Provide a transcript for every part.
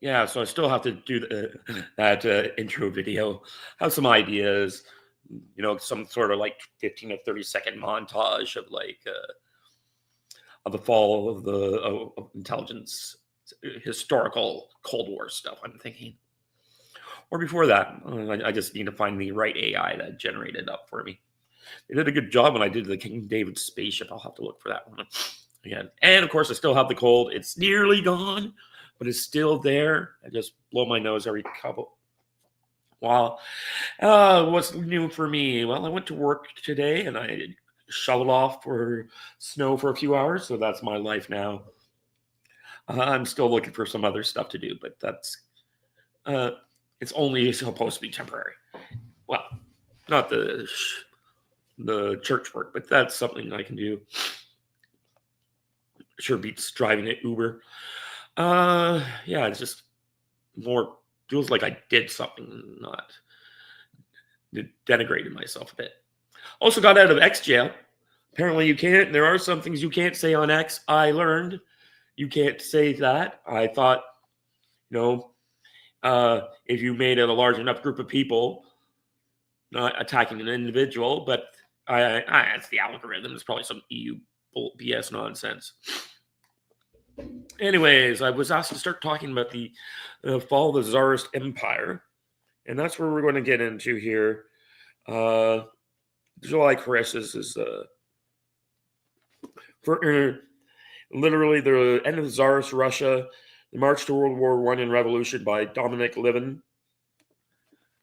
Yeah, so I still have to do that intro video. Have some ideas, some sort of like 15 to 30-second montage of of the fall of the of intelligence, historical Cold War stuff. I'm thinking, or before that, I just need to find the right AI that generated up for me. They did a good job when I did the King David spaceship. I'll have to look for that one again. And of course, I still have the cold. It's nearly gone, but it's still there. I just blow my nose every couple. Wow. What's new for me? Well, I went to work today and I shoveled off for snow for a few hours. So that's my life now. I'm still looking for some other stuff to do, but uh, it's only supposed to be temporary. Well, not the church work, but that's something I can do. Sure beats driving at Uber. Yeah, it's just more feels like I did something, not denigrated myself a bit. Also got out of X jail. Apparently you can't. There are some things you can't say on X. I learned you can't say that. I thought, if you made it a large enough group of people, not attacking an individual, but it's the algorithm. It's probably some EU BS nonsense. Anyways, I was asked to start talking about the fall of the Tsarist Empire, and that's where we're going to get into here. July crisis is literally the end of the Tsarist Russia, the march to World War I and Revolution by Dominic Livin.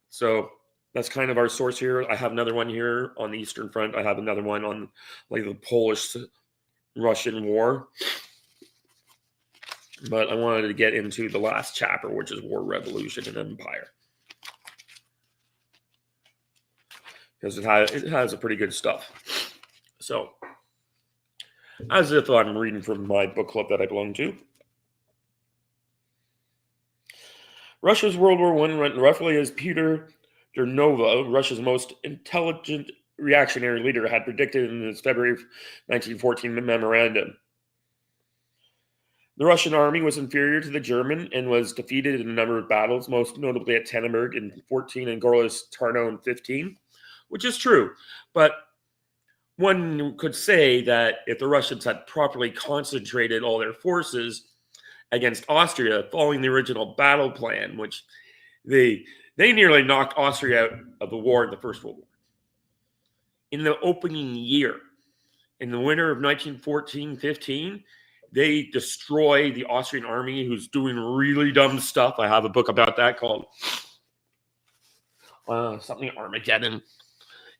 So that's kind of our source here. I have another one here on the Eastern Front. I have another one on the Polish-Russian War. But I wanted to get into the last chapter, which is War, Revolution, and Empire. Because it has a pretty good stuff. So, as if I'm reading from my book club that I belong to. Russia's World War I went roughly as Peter Dernova, Russia's most intelligent reactionary leader, had predicted in his February 1914 memorandum. The Russian army was inferior to the German and was defeated in a number of battles, most notably at Tannenberg in 14 and Gorlice-Tarnow in 15, which is true. But one could say that if the Russians had properly concentrated all their forces against Austria, following the original battle plan, which they nearly knocked Austria out of the war in the First World War. In the opening year, in the winter of 1914-15, they destroy the Austrian army, who's doing really dumb stuff. I have a book about that called something Armageddon,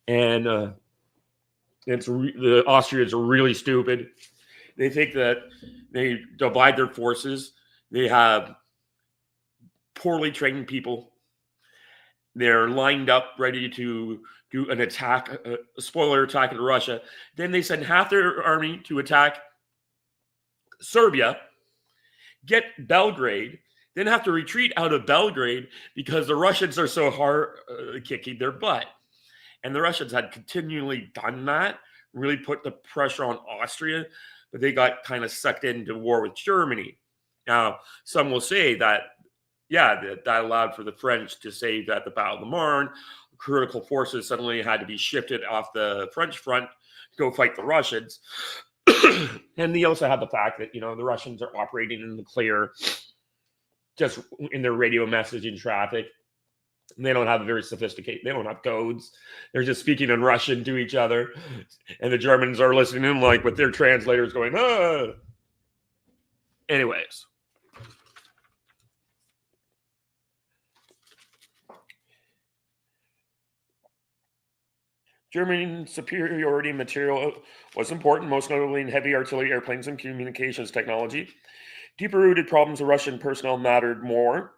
and the Austrians are really stupid. They think that they divide their forces. They have poorly trained people. They're lined up, ready to do an attack, a spoiler attack in Russia. Then they send half their army to attack Serbia, get Belgrade, then have to retreat out of Belgrade because the Russians are so hard kicking their butt. And the Russians had continually done that, really put the pressure on Austria, but they got kind of sucked into war with Germany. Now, some will say that, that allowed for the French to say that the Battle of the Marne, critical forces suddenly had to be shifted off the French front to go fight the Russians. And they also have the fact that, the Russians are operating in the clear, just in their radio messaging traffic. They don't have they don't have codes. They're just speaking in Russian to each other. And the Germans are listening with their translators going, ah. Anyways. German superiority in material was important, most notably in heavy artillery, airplanes, and communications technology. Deeper-rooted problems of Russian personnel mattered more.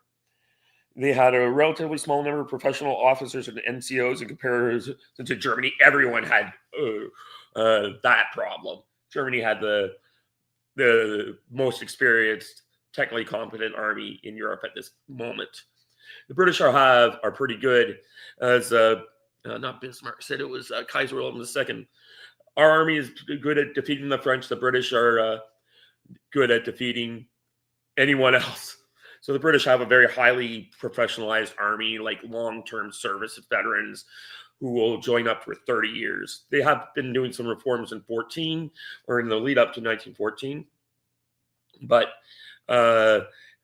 They had a relatively small number of professional officers and NCOs in comparison to Germany. Everyone had that problem. Germany had the most experienced, technically competent army in Europe at this moment. The British are pretty good, as not Bismarck said, it was Kaiser Wilhelm II. Our army is good at defeating the French. The British are good at defeating anyone else. So the British have a very highly professionalized army, like long-term service veterans who will join up for 30 years. They have been doing some reforms in 14 or in the lead up to 1914, but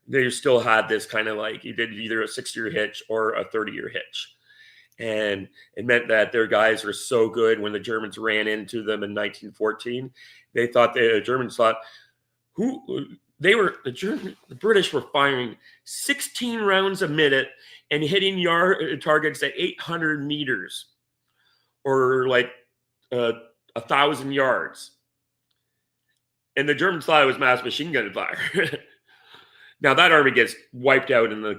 they still had this kind of like you did either a 6-year hitch or a 30-year hitch. And it meant that their guys were so good when the Germans ran into them in 1914. They thought the Germans thought the British were firing 16 rounds a minute and hitting targets at 800 meters or like 1,000 yards. And the Germans thought it was mass machine gun fire. Now that army gets wiped out in the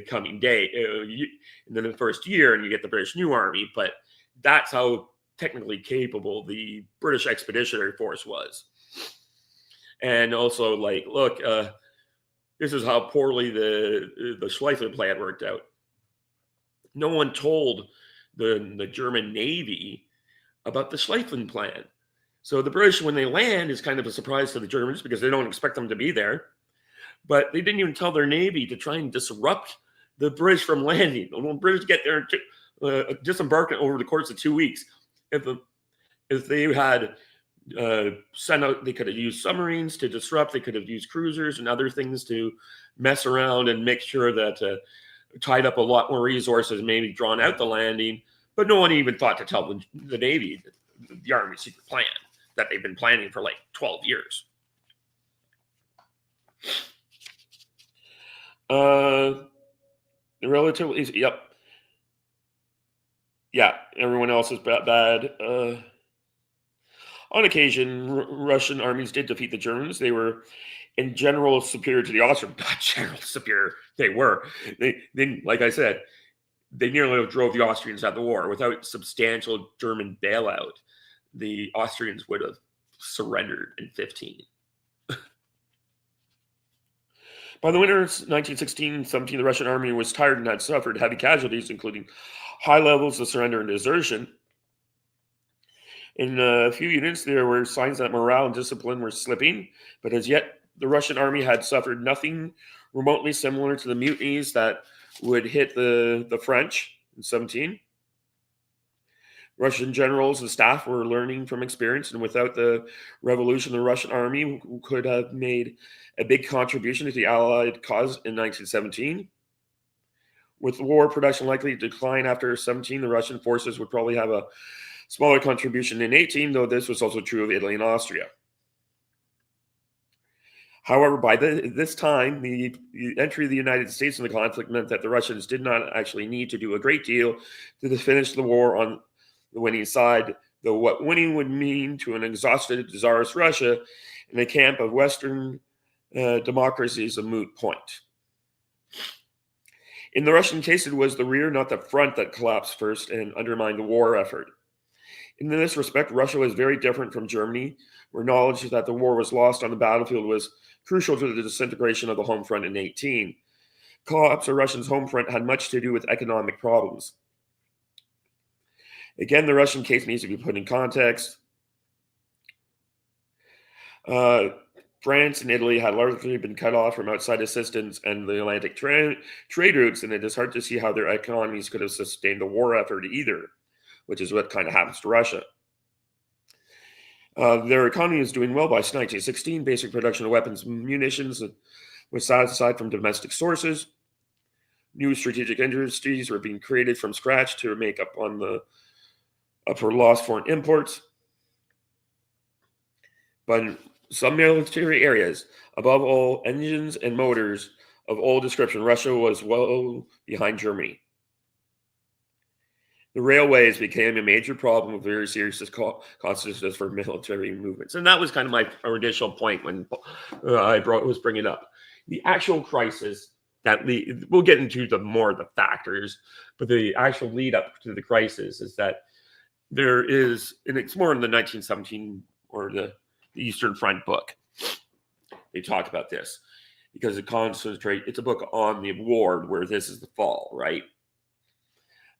coming day, in the first year, and you get the British New Army. But that's how technically capable the British Expeditionary Force was. And also, like, look, this is how poorly the Schlieffen plan worked out. No one told the German Navy about the Schlieffen plan. So the British, when they land, is kind of a surprise to the Germans because they don't expect them to be there. But they didn't even tell their Navy to try and disrupt the British from landing. When the British get there and disembark over the course of 2 weeks, if they had sent out, they could have used submarines to disrupt. They could have used cruisers and other things to mess around and make sure that tied up a lot more resources, maybe drawn out the landing. But no one even thought to tell the Navy the Army's secret plan that they've been planning for like 12 years. Relatively easy. Yep. Yeah, everyone else is bad. On occasion, Russian armies did defeat the Germans. They were, in general, superior to the Austrians. Not general superior. They were. They, like I said, they nearly drove the Austrians out of the war. Without substantial German bailout, the Austrians would have surrendered in 15. By the winter of 1916-17, the Russian army was tired and had suffered heavy casualties, including high levels of surrender and desertion. In a few units, there were signs that morale and discipline were slipping, but as yet, the Russian army had suffered nothing remotely similar to the mutinies that would hit the French in 17. Russian generals and staff were learning from experience, and without the revolution, the Russian army could have made a big contribution to the Allied cause in 1917. With the war production likely to decline after 17, the Russian forces would probably have a smaller contribution in 18, though this was also true of Italy and Austria. However, by this time, the entry of the United States in the conflict meant that the Russians did not actually need to do a great deal to finish the war on the winning side, though what winning would mean to an exhausted Tsarist Russia in the camp of Western democracy is a moot point. In the Russian case, it was the rear, not the front, that collapsed first and undermined the war effort. In this respect, Russia was very different from Germany, where knowledge that the war was lost on the battlefield was crucial to the disintegration of the home front in 18. Collapse of Russia's home front had much to do with economic problems. Again, the Russian case needs to be put in context. France and Italy had largely been cut off from outside assistance and the Atlantic trade routes, and it is hard to see how their economies could have sustained the war effort either, which is what kind of happens to Russia. Their economy was doing well by 1916. Basic production of weapons and munitions was satisfied from domestic sources. New strategic industries were being created from scratch to make up for lost foreign imports. But in some military areas, above all, engines and motors of all description, Russia was well behind Germany. The railways became a major problem with very serious consequences for military movements. And that was kind of my initial point when I was bringing up. The actual crisis that we'll get into the factors, but the actual lead up to the crisis is that there is, and it's more in the 1917 or the Eastern Front book. They talk about this because it's a book on the war where this is the fall, right?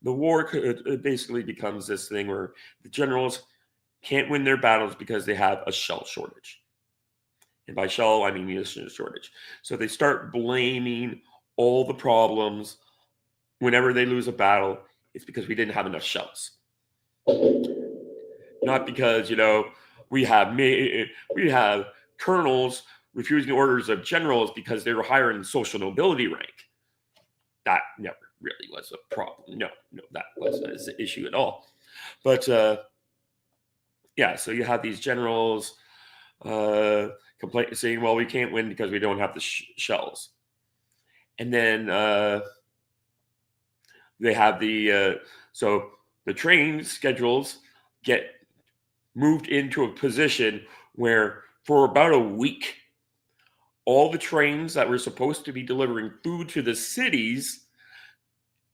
The war basically becomes this thing where the generals can't win their battles because they have a shell shortage. And by shell, I mean munition shortage. So they start blaming all the problems whenever they lose a battle. It's because we didn't have enough shells. Not because, we have colonels refusing orders of generals because they were higher in social nobility rank. That never really was a problem. No, that wasn't an issue at all. But yeah, so you have these generals saying, well, we can't win because we don't have the shells. And then they have so the train schedules get moved into a position where for about a week, all the trains that were supposed to be delivering food to the cities,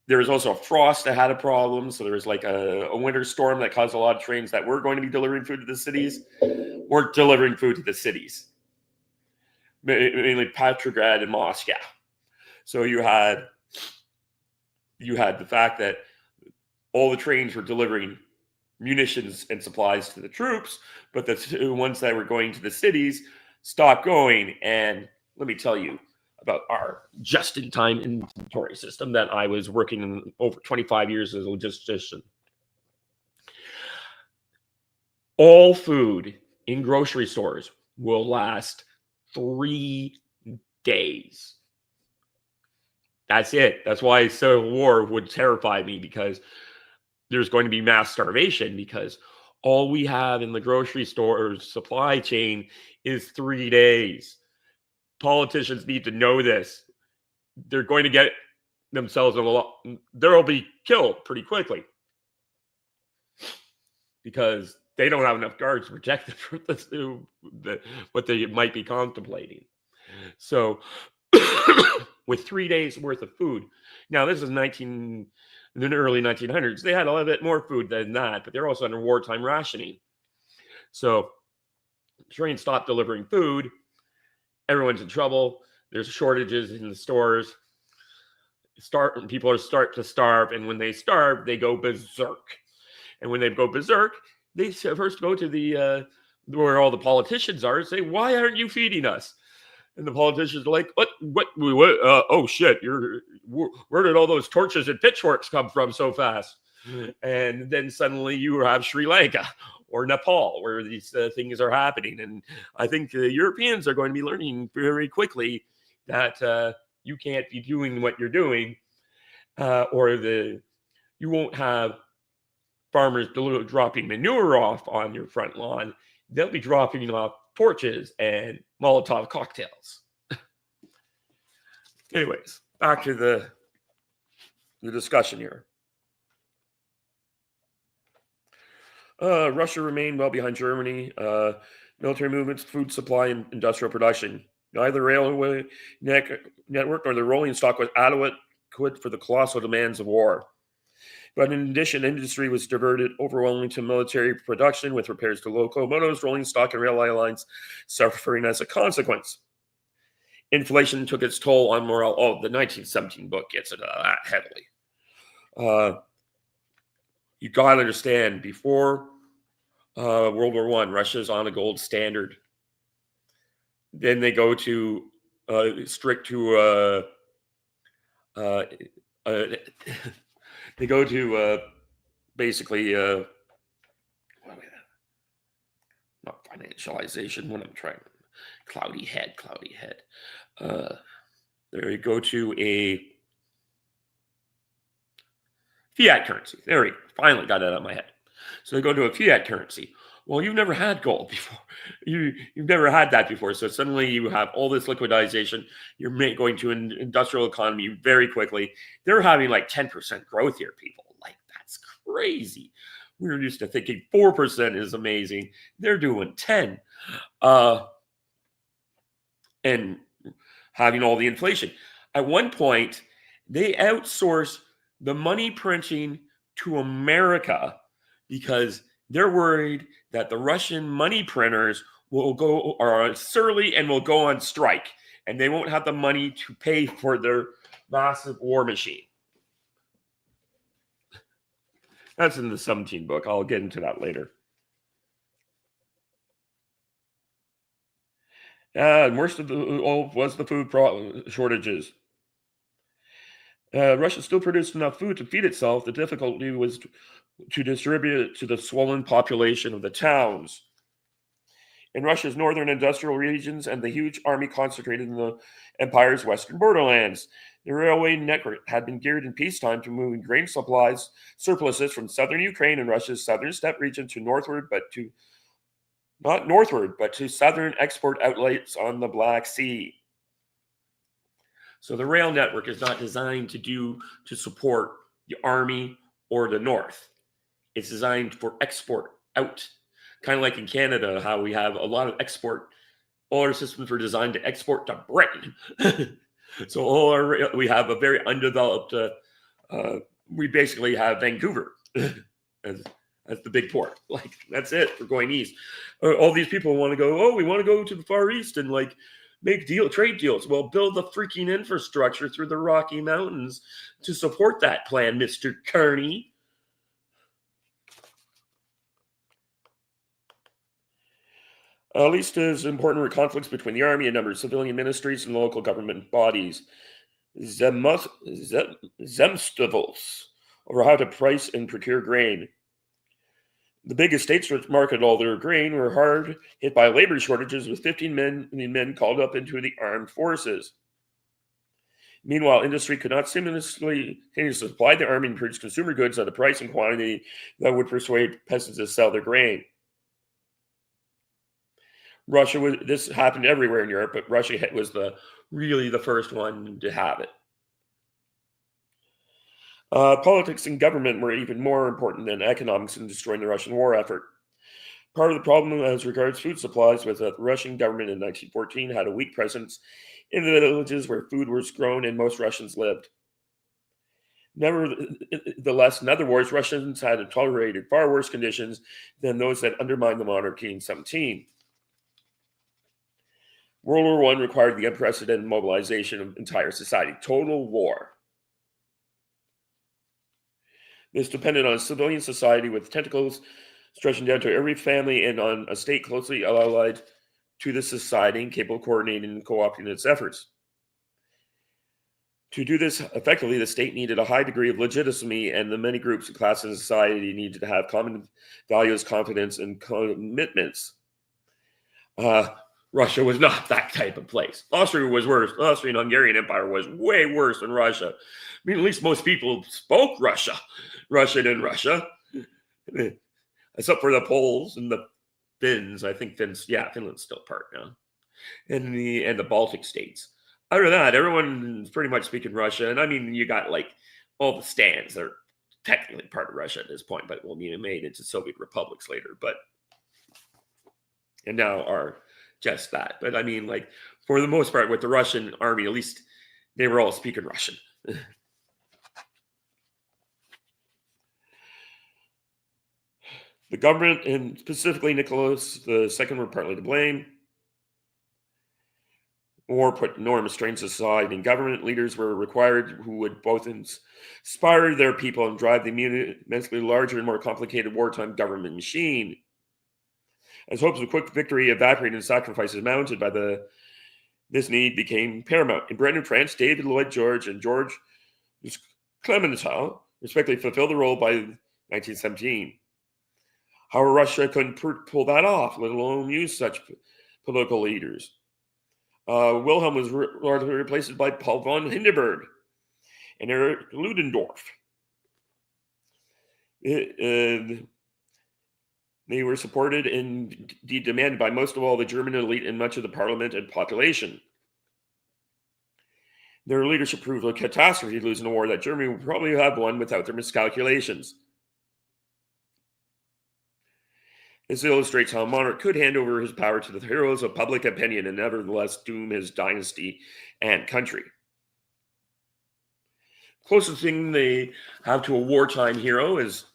there was also a frost that had a problem. So there was like a winter storm that caused a lot of trains that were going to be delivering food to the cities weren't delivering food to the cities, mainly Petrograd and Moscow. So you had the fact that all the trains were delivering munitions and supplies to the troops, but the ones that were going to the cities stopped going. And let me tell you about our just-in-time inventory system that I was working in over 25 years as a logistician. All food in grocery stores will last 3 days. That's it. That's why Civil War would terrify me, because there's going to be mass starvation, because all we have in the grocery store's supply chain is 3 days. Politicians need to know this. They're going to get themselves in a lot. They'll be killed pretty quickly because they don't have enough guards to protect them from what they might be contemplating. So with 3 days worth of food. Now, this is in the early 1900s. They had a little bit more food than that, but they're also under wartime rationing. So trains stopped delivering food. Everyone's in trouble. There's shortages in the stores. People are start to starve, and when they starve, they go berserk. And when they go berserk, they first go to the where all the politicians are and say, "Why aren't you feeding us?" And the politicians are like, "What? Oh shit! Where did all those torches and pitchforks come from so fast?" And then suddenly you have Sri Lanka or Nepal, where these things are happening. And I think the Europeans are going to be learning very quickly that you can't be doing what you're doing, or you won't have farmers dropping manure off on your front lawn. They'll be dropping off torches and Molotov cocktails. Anyways, back to the discussion here. Russia remained well behind Germany. Military movements, food supply, and industrial production. Neither railway network nor the rolling stock was adequate for the colossal demands of war. But in addition, industry was diverted overwhelmingly to military production, with repairs to locomotives, rolling stock, and railway lines suffering as a consequence. Inflation took its toll on morale. Oh, the 1917 book gets into that heavily. You got to understand, before World War I, Russia's on a gold standard. Then they go to strict to they go to basically not financialization. What I'm trying, cloudy head. There you go to a fiat currency. There we go. Finally got that out of my head. So they go to a fiat currency. Well, you've never had gold before. You've never had that before. So suddenly you have all this liquidization. You're going to an industrial economy very quickly. They're having like 10% growth here, people. Like, that's crazy. We were used to thinking 4% is amazing. They're doing 10. And having all the inflation. At one point, they outsourced the money printing to America because they're worried that the Russian money printers are surly and will go on strike, and they won't have the money to pay for their massive war machine. That's in the 17 book. I'll get into that later. And worst of all was the food shortages. Russia still produced enough food to feed itself. The difficulty was to distribute it to the swollen population of the towns. In Russia's northern industrial regions and the huge army concentrated in the empire's western borderlands, the railway network had been geared in peacetime to move grain supplies surpluses from southern Ukraine and Russia's southern steppe region to northward, but to not northward, but to southern export outlets on the Black Sea. So the rail network is not designed to support the army or the north. It's designed for export out. Kind of like in Canada, how we have a lot of export. All our systems were designed to export to Britain. So we have a very undeveloped. We basically have Vancouver as the big port. Like that's it. We're going east. All these people want to go. Oh, we want to go to the Far East and like make trade deals. Well, build the freaking infrastructure through the Rocky Mountains to support that plan, Mr. Kearney. At least as important were conflicts between the army and a number of civilian ministries and local government bodies. Zemstvos, over how to price and procure grain. The big estates which marketed all their grain were hard hit by labor shortages, with 15 men called up into the armed forces. Meanwhile, industry could not simultaneously supply the army and produce consumer goods at a price and quantity that would persuade peasants to sell their grain. This happened everywhere in Europe, but Russia was really the first one to have it. Politics and government were even more important than economics in destroying the Russian war effort. Part of the problem as regards food supplies was that the Russian government in 1914 had a weak presence in the villages where food was grown and most Russians lived. Nevertheless, in other wars, Russians had tolerated far worse conditions than those that undermined the monarchy in 1917. World War I required the unprecedented mobilization of entire society, total war. This depended on a civilian society with tentacles stretching down to every family and on a state closely allied to the society and capable of coordinating and co-opting its efforts. To do this effectively, the state needed a high degree of legitimacy, and the many groups and classes in society needed to have common values, confidence, and commitments. Russia was not that type of place. Austria was worse. The Austrian-Hungarian Empire was way worse than Russia. I mean, at least most people spoke Russian in Russia, except for the Poles and the Finns. I think Finland's still part now, and the Baltic states. Other than that, everyone's pretty much speaking Russian. I mean, you got like all the stands that are technically part of Russia at this point, but will be made into Soviet republics later. And now are just that. But I mean, like for the most part, with the Russian army, at least they were all speaking Russian. The government, and specifically Nicholas II, were partly to blame. War put enormous strains on society, and government leaders were required who would both inspire their people and drive the immensely larger and more complicated wartime government machine. As hopes of a quick victory evaporated and sacrifices mounted by this need became paramount. In Britain and France, David Lloyd George and George Clemenceau respectively fulfilled the role by 1917. However, Russia couldn't pull that off, let alone use such political leaders. Wilhelm was largely replaced by Paul von Hindenburg and Erich Ludendorff. They were supported and demanded by most of all the German elite and much of the parliament and population. Their leadership proved a catastrophe, losing a war that Germany would probably have won without their miscalculations. This illustrates how a monarch could hand over his power to the heroes of public opinion and nevertheless doom his dynasty and country. Closest thing they have to a wartime hero is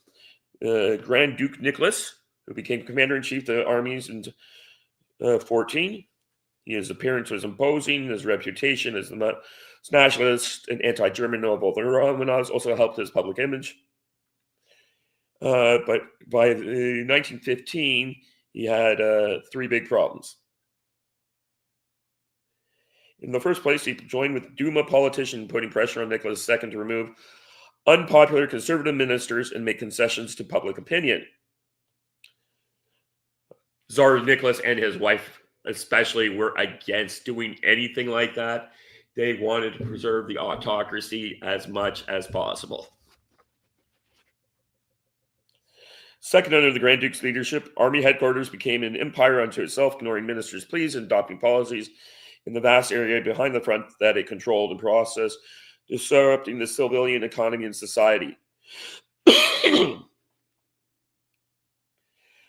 Grand Duke Nicholas, who became commander-in-chief of the armies in 14. His appearance was imposing. His reputation as the nationalist and anti-German of all the Romanovs also helped his public image. But by 1915, he had three big problems. In the first place, he joined with Duma politicians putting pressure on Nicholas II to remove unpopular conservative ministers and make concessions to public opinion. Tsar Nicholas and his wife especially were against doing anything like that. They wanted to preserve the autocracy as much as possible. Second, under the Grand Duke's leadership, army headquarters became an empire unto itself, ignoring ministers' pleas and adopting policies in the vast area behind the front that it controlled and processed, disrupting the civilian economy and society.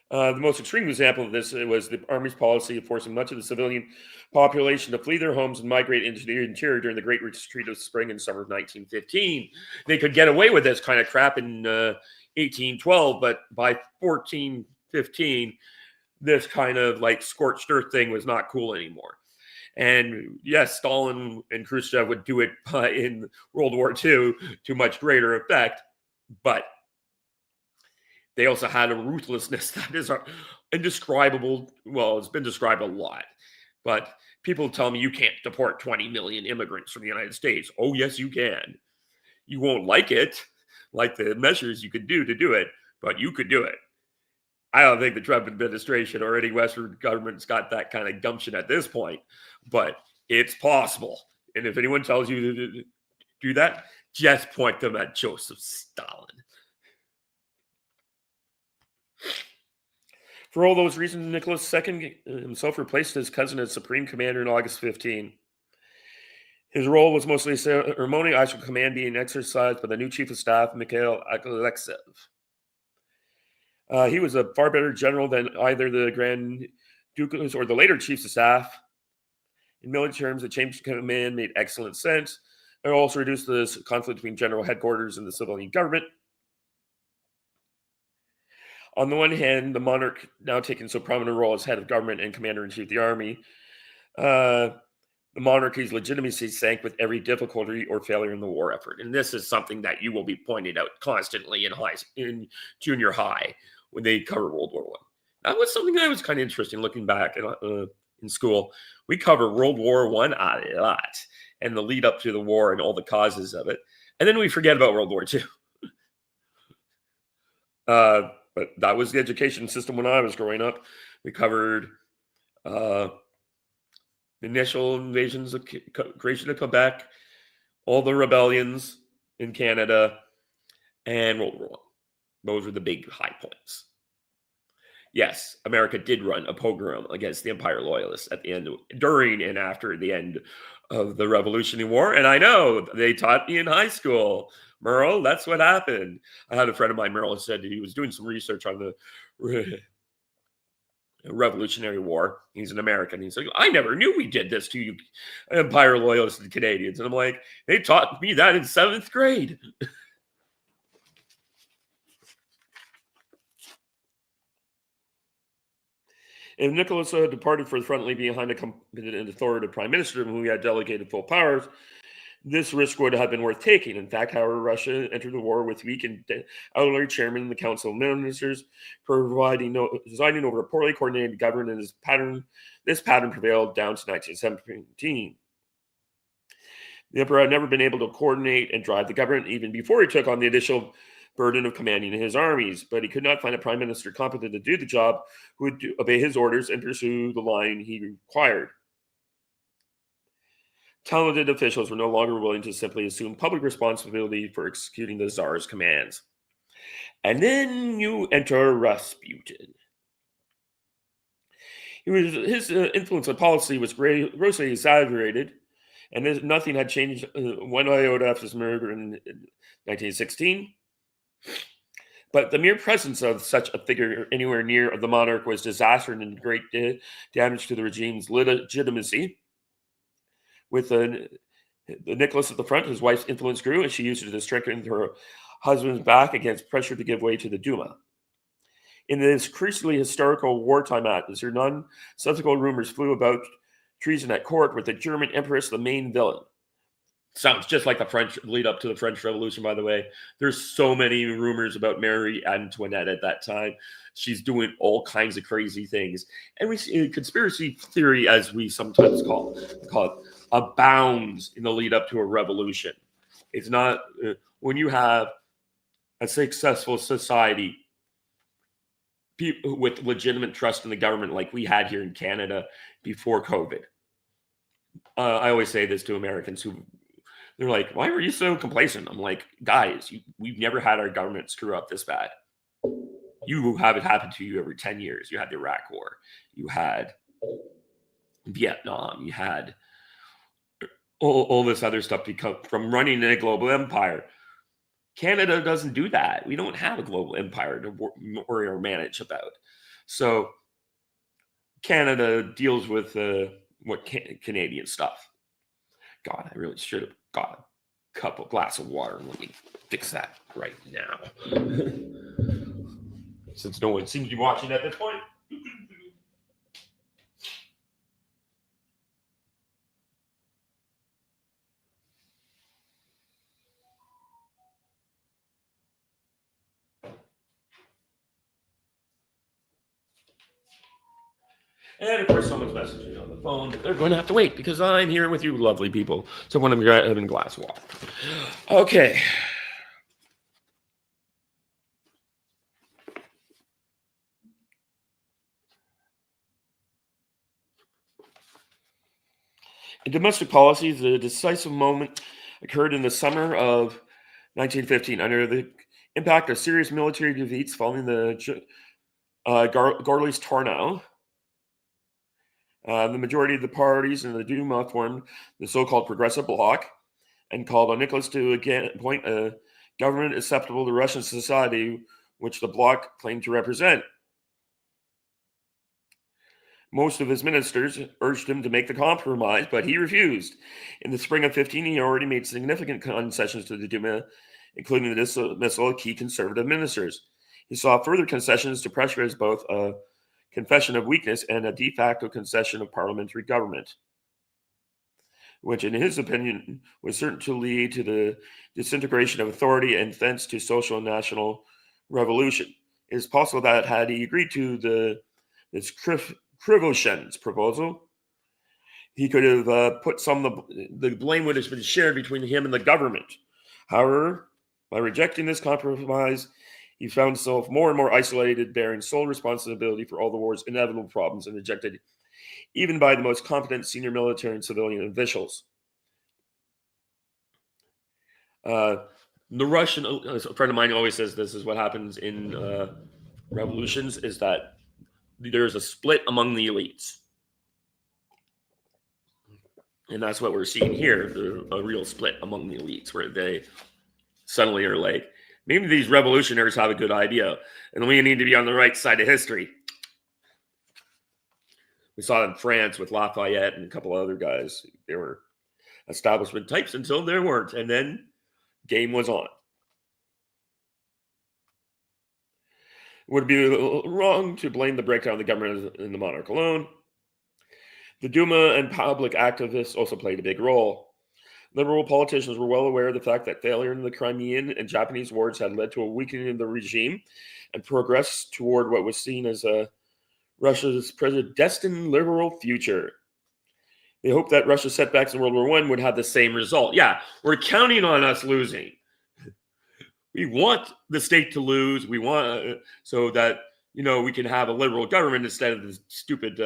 The most extreme example of this was the Army's policy of forcing much of the civilian population to flee their homes and migrate into the interior during the Great Retreat of spring and summer of 1915. They could get away with this kind of crap in 1812, but by 1415, this kind of like scorched earth thing was not cool anymore. And yes, Stalin and Khrushchev would do it in World War II to much greater effect, but they also had a ruthlessness that is indescribable. Well, it's been described a lot, but people tell me you can't deport 20 million immigrants from the United States. Oh, yes, you can. You won't like it, like the measures you could do to do it, but you could do it. I don't think the Trump administration or any Western government's got that kind of gumption at this point, but it's possible. And if anyone tells you to do that, just point them at Joseph Stalin. For all those reasons, Nicholas II himself replaced his cousin as supreme commander in August 15. His role was mostly ceremonial, actual command being exercised by the new chief of staff, Mikhail Alexeyev. He was a far better general than either the Grand Duke or the later chiefs of staff. In military terms, the change of command made excellent sense. It also reduced the conflict between general headquarters and the civilian government. On the one hand, the monarch, now taking so prominent a role as head of government and commander-in-chief of the army, the monarchy's legitimacy sank with every difficulty or failure in the war effort. And this is something that you will be pointed out constantly in junior high when they cover World War I. That was something that was kind of interesting looking back in school. We cover World War I a lot and the lead up to the war and all the causes of it. And then we forget about World War II. But that was the education system when I was growing up. We covered initial invasions of creation of Quebec, all the rebellions in Canada, and World War I. Those were the big high points. Yes, America did run a pogrom against the Empire Loyalists at the end, during and after the end of the Revolutionary War. And I know they taught me in high school, Merle, that's what happened. I had a friend of mine, Merle, said he was doing some research on the Revolutionary War. He's an American. He's like, I never knew we did this to you, Empire Loyalists and Canadians. And I'm like, they taught me that in 7th grade. If Nicholas departed for the front line behind a competent and authoritative prime minister whom he had delegated full powers, this risk would have been worth taking. In fact, however, Russia entered the war with weak and elderly chairman of the Council of Ministers, presiding over a poorly coordinated government, and this pattern prevailed down to 1917. The emperor had never been able to coordinate and drive the government even before he took on the additional burden of commanding his armies, but he could not find a prime minister competent to do the job who would obey his orders and pursue the line he required. Talented officials were no longer willing to simply assume public responsibility for executing the Tsar's commands. And then you enter Rasputin. His influence on policy was grossly exaggerated, and nothing had changed one iota after his murder in 1916. But the mere presence of such a figure anywhere near the monarch was disastrous and great damage to the regime's legitimacy. With the Nicholas at the front, his wife's influence grew, and she used it to strengthen her husband's back against pressure to give way to the Duma. In this increasingly historical wartime atmosphere, nonsensical rumors flew about treason at court, with the German empress the main villain. Sounds just like the French lead up to the French Revolution, by the way. There's so many rumors about Marie Antoinette at that time. She's doing all kinds of crazy things. And we see conspiracy theory, as we sometimes call it. abounds in the lead up to a revolution. It's not when you have a successful society, people with legitimate trust in the government, like we had here in Canada before COVID. I always say this to Americans who they're like, "Why were you so complacent?" I'm like, "Guys, we've never had our government screw up this bad. You have it happen to you every 10 years. You had the Iraq War, you had Vietnam, you had all this other stuff because from running a global empire. Canada doesn't do that. We don't have a global empire to worry or manage about. So Canada deals with Canadian stuff. God, I really should have got a glass of water. Let me fix that right now. Since no one seems to be watching at this point. And of course, someone's messaging on the phone. They're going to have to wait because I'm here with you, lovely people. So when I'm having a glass of water. Okay. In domestic policy, the decisive moment occurred in the summer of 1915 under the impact of serious military defeats following the Gorlice tornado. The majority of the parties in the Duma formed the so-called Progressive Bloc and called on Nicholas to again appoint a government acceptable to Russian society, which the Bloc claimed to represent. Most of his ministers urged him to make the compromise, but he refused. In the spring of 15, he already made significant concessions to the Duma, including the dismissal of key conservative ministers. He saw further concessions to pressure as both a confession of weakness and a de facto concession of parliamentary government, which in his opinion was certain to lead to the disintegration of authority and thence to social and national revolution. It is possible that had he agreed to this Krivoshen's proposal, he could have put some of the blame would have been shared between him and the government. However, by rejecting this compromise, he found himself more and more isolated, bearing sole responsibility for all the war's inevitable problems and rejected even by the most competent senior military and civilian officials. The Russian, a friend of mine always says this is what happens in revolutions, is that there's a split among the elites. And that's what we're seeing here, a real split among the elites, where they suddenly are like, maybe these revolutionaries have a good idea, and we need to be on the right side of history. We saw it in France with Lafayette and a couple other guys. They were establishment types until there weren't, and then game was on. It would be wrong to blame the breakdown of the government and the monarch alone. The Duma and public activists also played a big role. Liberal politicians were well aware of the fact that failure in the Crimean and Japanese wars had led to a weakening of the regime and progress toward what was seen as Russia's destined liberal future. They hoped that Russia's setbacks in World War I would have the same result. Yeah, we're counting on us losing. We want the state to lose. We want so that we can have a liberal government instead of the stupid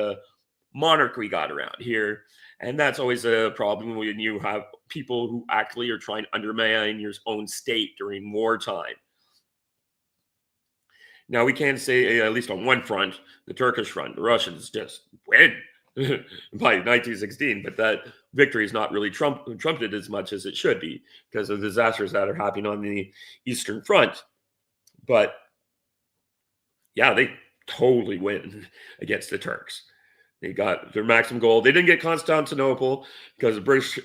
monarch we got around here. And that's always a problem when you have people who actually are trying to undermine your own state during wartime. Now, we can't say, at least on one front, the Turkish front, the Russians just win by 1916, but that victory is not really trumpeted as much as it should be because of the disasters that are happening on the Eastern Front. But yeah, they totally win against the Turks. They got their maximum goal. They didn't get Constantinople because the British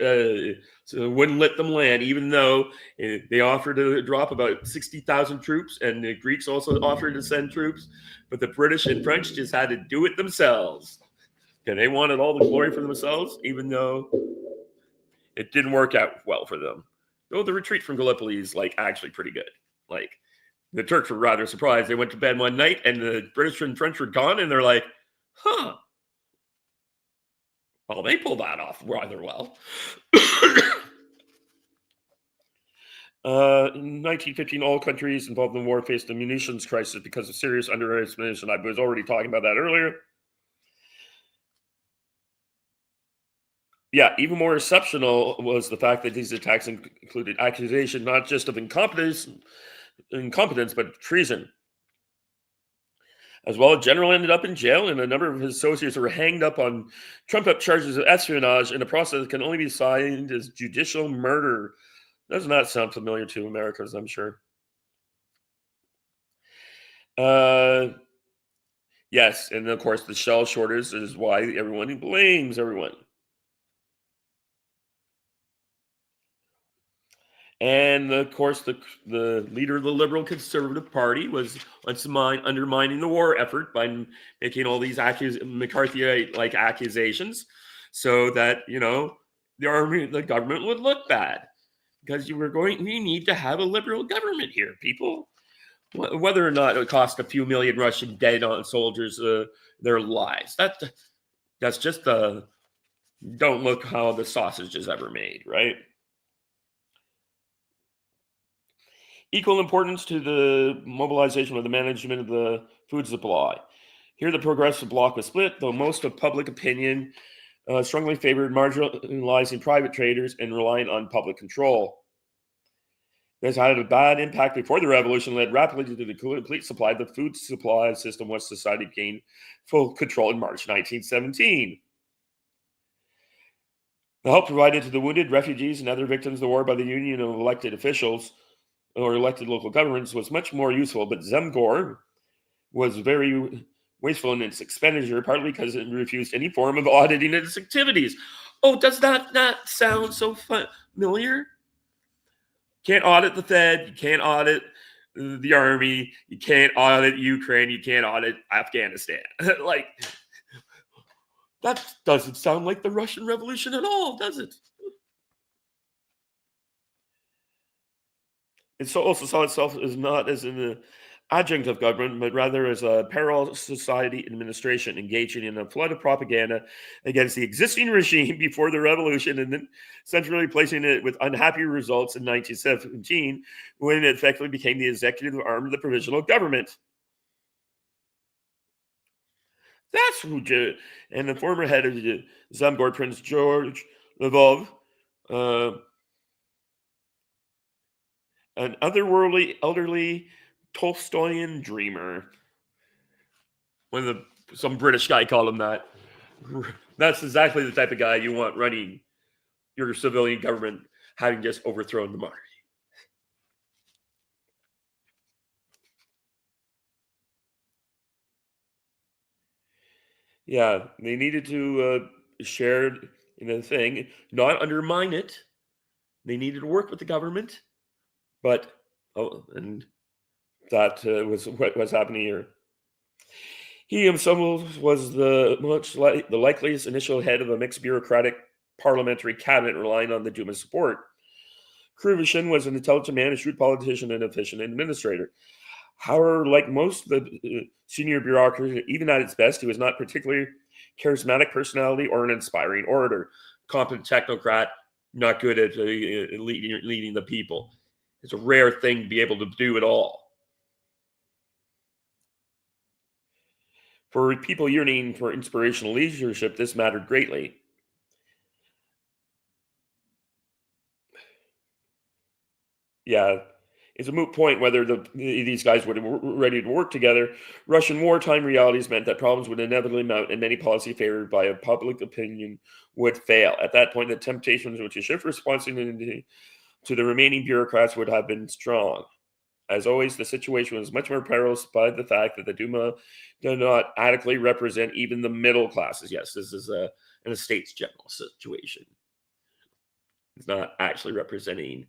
wouldn't let them land, even though they offered to drop about 60,000 troops, and the Greeks also offered to send troops. But the British and French just had to do it themselves. And they wanted all the glory for themselves, even though it didn't work out well for them. Though the retreat from Gallipoli is actually pretty good. The Turks were rather surprised. They went to bed one night, and the British and French were gone, and they're like, huh. Well, they pulled that off rather well. In 1915, all countries involved in the war faced a munitions crisis because of serious underestimation. I was already talking about that earlier. Yeah, even more exceptional was the fact that these attacks included accusation not just of incompetence, but treason. As well, a general ended up in jail, and a number of his associates were hanged up on trumped-up charges of espionage in a process that can only be signed as judicial murder. Does not sound familiar to Americans, I'm sure. Uh, yes, and of course, the shell shortage is why everyone blames everyone. And of course, the leader of the liberal conservative party was undermining the war effort by making all these McCarthyite like accusations, so that the government would look bad because we need to have a liberal government here, people. Whether or not it cost a few million Russian dead on soldiers their lives, that's just don't look how the sausage is ever made, right? Equal importance to the mobilization of the management of the food supply. Here, the progressive bloc was split, though most of public opinion strongly favored marginalizing private traders and relying on public control. This had a bad impact before the revolution, led rapidly to the complete supply of the food supply system once society gained full control in March 1917. The help provided to the wounded, refugees, and other victims of the war by the union of elected officials or elected local governments was much more useful, but Zemgor was very wasteful in its expenditure, partly because it refused any form of auditing its activities. Oh, does that not sound so familiar? Can't audit the Fed, you can't audit the army, you can't audit Ukraine, you can't audit Afghanistan. Like, that doesn't sound like the Russian Revolution at all, does it? It also saw itself as not as an adjunct of government, but rather as a parallel society administration engaging in a flood of propaganda against the existing regime before the revolution, and then centrally placing it with unhappy results in 1917, when it effectively became the executive arm of the provisional government. That's who and the former head of Zemgor, Prince George Lvov, uh, an otherworldly, elderly Tolstoyan dreamer. Some British guy called him that. That's exactly the type of guy you want running your civilian government, having just overthrown the monarchy. Yeah, they needed to share in the thing, not undermine it. They needed to work with the government, but and that was what was happening here. He himself was the likeliest initial head of a mixed bureaucratic parliamentary cabinet relying on the Duma's support. Kruvashin was an intelligent man, a shrewd politician, and efficient administrator. However, like most of the senior bureaucracy, even at its best, he was not particularly charismatic personality or an inspiring orator. Competent technocrat, not good at leading the people. It's a rare thing to be able to do it all. For people yearning for inspirational leadership, this mattered greatly. Yeah, it's a moot point whether these guys were ready to work together. Russian wartime realities meant that problems would inevitably mount, and any policy favored by a public opinion would fail. At that point, the temptations to shift responsibility to the remaining bureaucrats would have been strong. As always, the situation was much more perilous by the fact that the Duma did not adequately represent even the middle classes. Yes, this is an estates general situation. It's not actually representing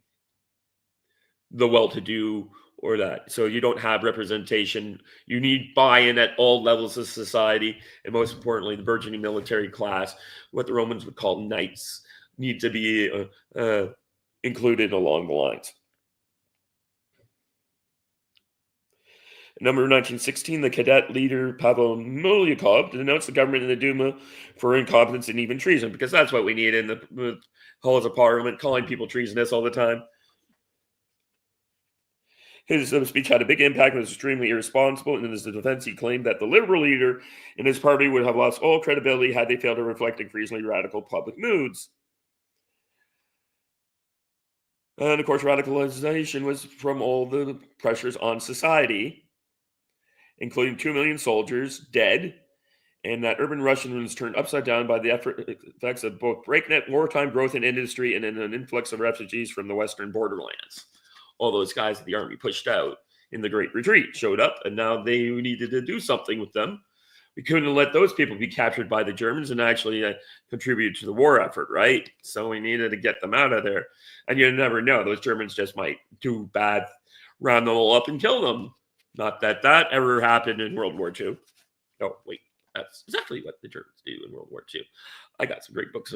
the well-to-do or that. So you don't have representation. You need buy-in at all levels of society, and most importantly, the burgeoning military class, what the Romans would call knights, need to be included along the lines. Number 1916, the cadet leader Pavel Milyukov denounced the government and the Duma for incompetence and even treason, because that's what we need in the halls of parliament, calling people treasonous all the time. His speech had a big impact and was extremely irresponsible. And in his defense, he claimed that the liberal leader in his party would have lost all credibility had they failed to reflect increasingly radical public moods. And of course, radicalization was from all the pressures on society, including 2 million soldiers dead, and that urban Russian was turned upside down by the effects of both breakneck wartime growth in industry and an influx of refugees from the western borderlands. All those guys that the army pushed out in the Great Retreat showed up, and now they needed to do something with them. We couldn't let those people be captured by the Germans and actually contribute to the war effort, right? So we needed to get them out of there. And you never know. Those Germans just might do bad, round them all up and kill them. Not that that ever happened in World War II. Oh, wait. That's exactly what the Germans do in World War II. I got some great books.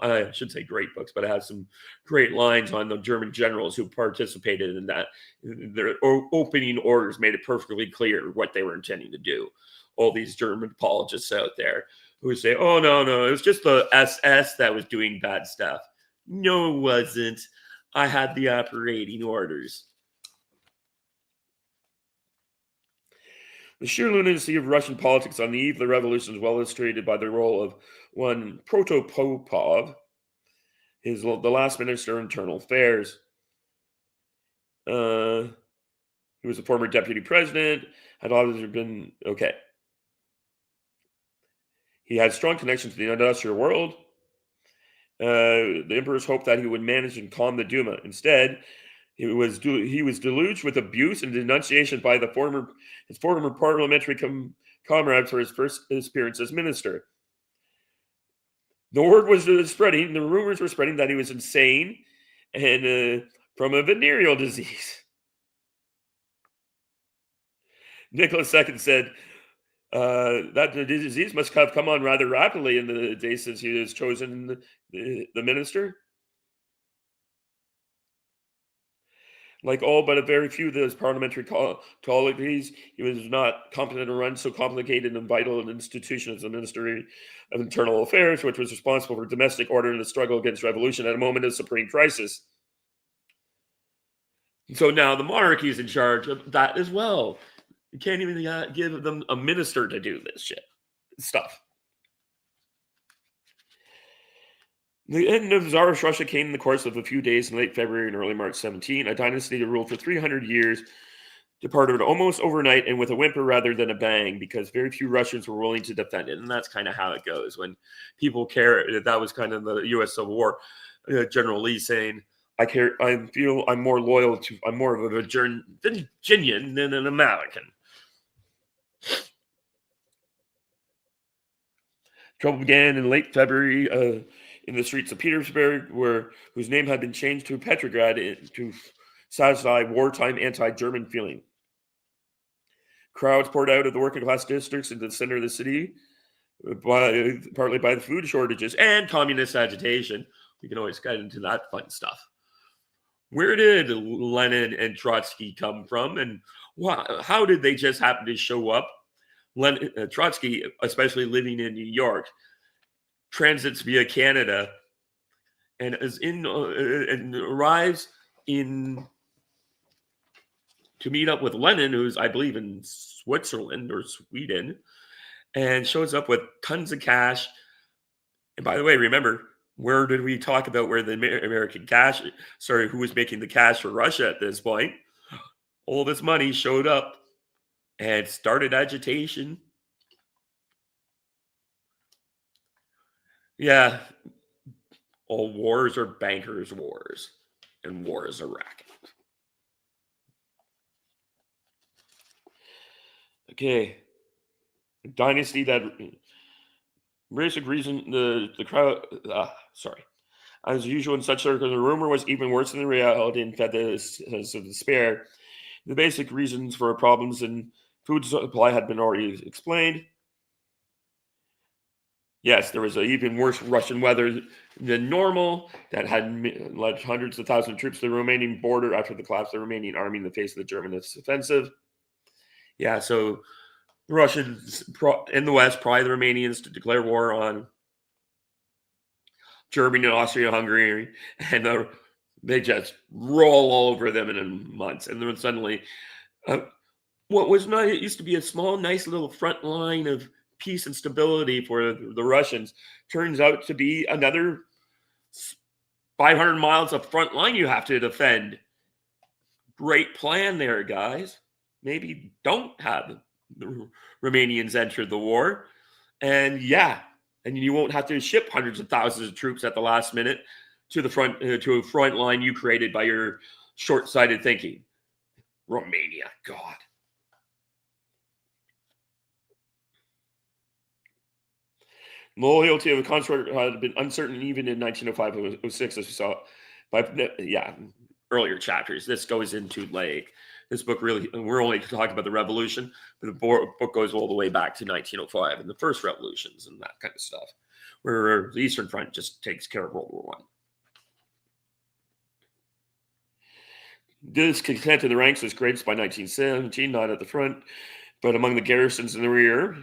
I should say great books, but I have some great lines on the German generals who participated in that. Their opening orders made it perfectly clear what they were intending to do. All these German apologists out there who would say, oh, no, it was just the SS that was doing bad stuff. No, it wasn't. I had the operating orders. The sheer lunacy of Russian politics on the eve of the revolution is well illustrated by the role of one Protopopov, the last minister of internal affairs. He was a former deputy president, had always been okay. He had strong connections to the industrial world. The emperors hoped that he would manage and calm the Duma. Instead, he was deluged with abuse and denunciation by his former parliamentary comrades for his first appearance as minister. The word was spreading, the rumors were spreading that he was insane and from a venereal disease. Nicholas II said that the disease must have come on rather rapidly in the days since he was chosen the minister. Like all but a very few of those parliamentary colleagues, he was not competent to run so complicated and vital an institution as the Ministry of Internal Affairs, which was responsible for domestic order and the struggle against revolution at a moment of supreme crisis. So now the monarchy is in charge of that as well. You can't even give them a minister to do this stuff. The end of Tsarist Russia came in the course of a few days in late February and early March 17. A dynasty that ruled for 300 years departed almost overnight and with a whimper rather than a bang, because very few Russians were willing to defend it. And that's kind of how it goes. When people care, that was kind of the U.S. Civil War. General Lee saying, I'm more loyal to, I'm more of a Virginian than an American. Trouble began in late February in the streets of Petersburg, whose name had been changed to Petrograd to satisfy wartime anti-German feeling. Crowds poured out of the working class districts into the center of the city, partly by the food shortages and communist agitation. We can always get into that fun stuff. Where did Lenin and Trotsky come from, and how did they just happen to show up? Trotsky, especially living in New York, transits via Canada and and arrives in to meet up with Lenin, who's, I believe, in Switzerland or Sweden, and shows up with tons of cash. And by the way, remember, where did we talk about where the American cash, who was making the cash for Russia at this point? All this money showed up and started agitation. Yeah, all wars are bankers' wars, and war is a racket. Okay, dynasty that basic reason the crowd. As usual in such circles, the rumor was even worse than the reality and fed the sense of despair. The basic reasons for problems in food supply had been already explained. Yes, there was even worse Russian weather than normal that had led hundreds of thousands of troops to the Romanian border after the collapse of the Romanian army in the face of the German offensive. Yeah, so the Russians in the West pry the Romanians to declare war on Germany and Austria-Hungary, and they just roll all over them in months. And then suddenly, uh, what was not it used to be a small, nice little front line of peace and stability for the Russians turns out to be another 500 miles of front line you have to defend. Great plan there, guys. Maybe don't have the Romanians enter the war. And yeah, and you won't have to ship hundreds of thousands of troops at the last minute to the front to a front line you created by your short-sighted thinking. Romania, God. Loyalty of the consort had been uncertain even in 1905-06, as we saw. But yeah, earlier chapters. This goes into like this book really. We're only talking about the revolution, but the book goes all the way back to 1905 and the first revolutions and that kind of stuff, where the Eastern Front just takes care of World War One. Discontent in the ranks was greatest by 1917, not at the front, but among the garrisons in the rear.